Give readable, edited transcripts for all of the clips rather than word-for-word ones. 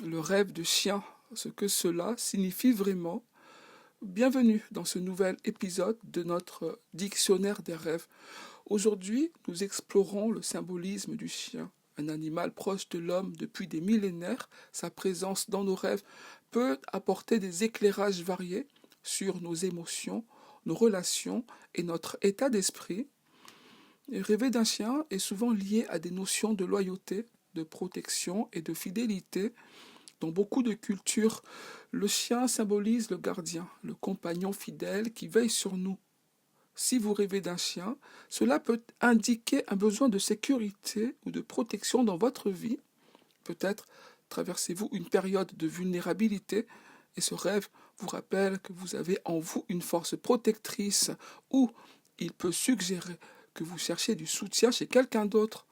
le rêve de chien, ce que cela signifie vraiment. Bienvenue dans ce nouvel épisode de notre dictionnaire des rêves. Aujourd'hui, nous explorons le symbolisme du chien. Un animal proche de l'homme depuis des millénaires, sa présence dans nos rêves peut apporter des éclairages variés sur nos émotions, nos relations et notre état d'esprit. Et rêver d'un chien est souvent lié à des notions de loyauté, de protection et de fidélité. Dans beaucoup de cultures, le chien symbolise le gardien, le compagnon fidèle qui veille sur nous. Si vous rêvez d'un chien, cela peut indiquer un besoin de sécurité ou de protection dans votre vie. Peut-être traversez-vous une période de vulnérabilité et ce rêve vous rappelle que vous avez en vous une force protectrice ou il peut suggérer que vous cherchez du soutien chez quelqu'un d'autre.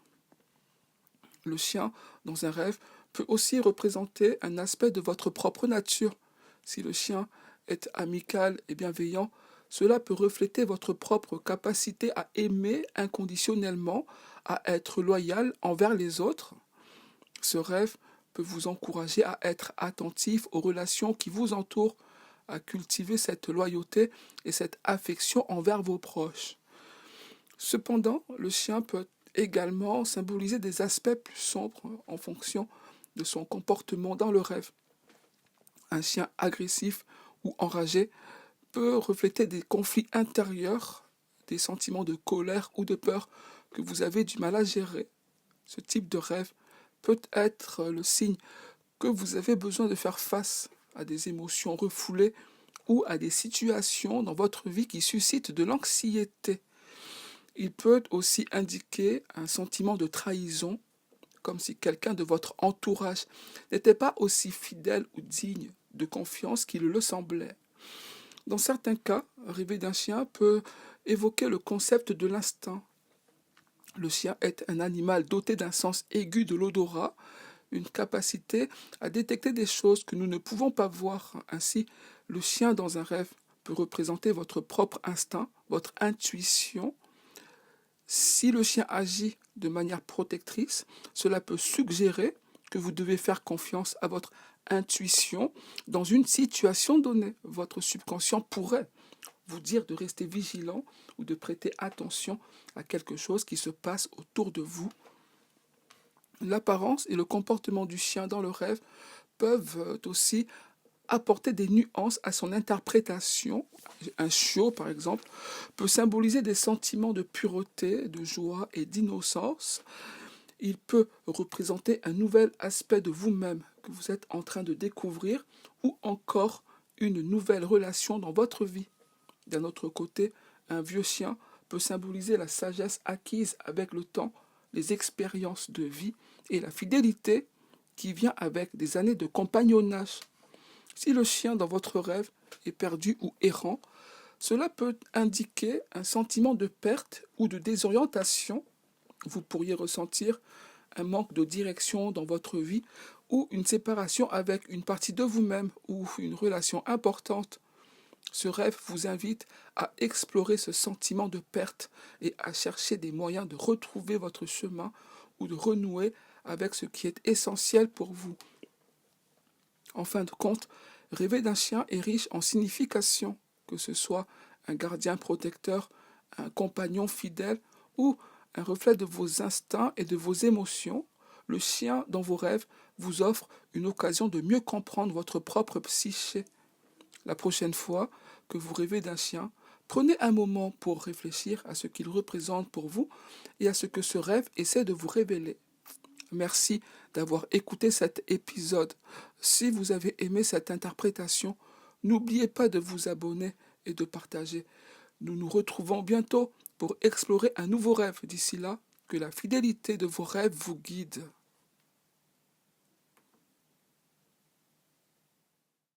Le chien, dans un rêve, peut aussi représenter un aspect de votre propre nature. Si le chien est amical et bienveillant, cela peut refléter votre propre capacité à aimer inconditionnellement, à être loyal envers les autres. Ce rêve peut vous encourager à être attentif aux relations qui vous entourent, à cultiver cette loyauté et cette affection envers vos proches. Cependant, le chien peut également symboliser des aspects plus sombres en fonction de son comportement dans le rêve. Un chien agressif ou enragé peut refléter des conflits intérieurs, des sentiments de colère ou de peur que vous avez du mal à gérer. Ce type de rêve peut être le signe que vous avez besoin de faire face à des émotions refoulées ou à des situations dans votre vie qui suscitent de l'anxiété. Il peut aussi indiquer un sentiment de trahison, comme si quelqu'un de votre entourage n'était pas aussi fidèle ou digne de confiance qu'il le semblait. Dans certains cas, rêver d'un chien peut évoquer le concept de l'instinct. Le chien est un animal doté d'un sens aigu de l'odorat, une capacité à détecter des choses que nous ne pouvons pas voir. Ainsi, le chien dans un rêve peut représenter votre propre instinct, votre intuition. Si le chien agit de manière protectrice, cela peut suggérer que vous devez faire confiance à votre intuition dans une situation donnée. Votre subconscient pourrait vous dire de rester vigilant ou de prêter attention à quelque chose qui se passe autour de vous. L'apparence et le comportement du chien dans le rêve peuvent aussi apporter des nuances à son interprétation. Un chiot, par exemple, peut symboliser des sentiments de pureté, de joie et d'innocence. Il peut représenter un nouvel aspect de vous-même que vous êtes en train de découvrir ou encore une nouvelle relation dans votre vie. D'un autre côté, un vieux chien peut symboliser la sagesse acquise avec le temps, les expériences de vie et la fidélité qui vient avec des années de compagnonnage. Si le chien dans votre rêve est perdu ou errant, cela peut indiquer un sentiment de perte ou de désorientation. Vous pourriez ressentir un manque de direction dans votre vie ou une séparation avec une partie de vous-même ou une relation importante. Ce rêve vous invite à explorer ce sentiment de perte et à chercher des moyens de retrouver votre chemin ou de renouer avec ce qui est essentiel pour vous. En fin de compte, rêver d'un chien est riche en signification, que ce soit un gardien protecteur, un compagnon fidèle ou un reflet de vos instincts et de vos émotions. Le chien dans vos rêves vous offre une occasion de mieux comprendre votre propre psyché. La prochaine fois que vous rêvez d'un chien, prenez un moment pour réfléchir à ce qu'il représente pour vous et à ce que ce rêve essaie de vous révéler. Merci d'avoir écouté cet épisode. Si vous avez aimé cette interprétation, n'oubliez pas de vous abonner et de partager. Nous nous retrouvons bientôt pour explorer un nouveau rêve. D'ici là, que la fidélité de vos rêves vous guide.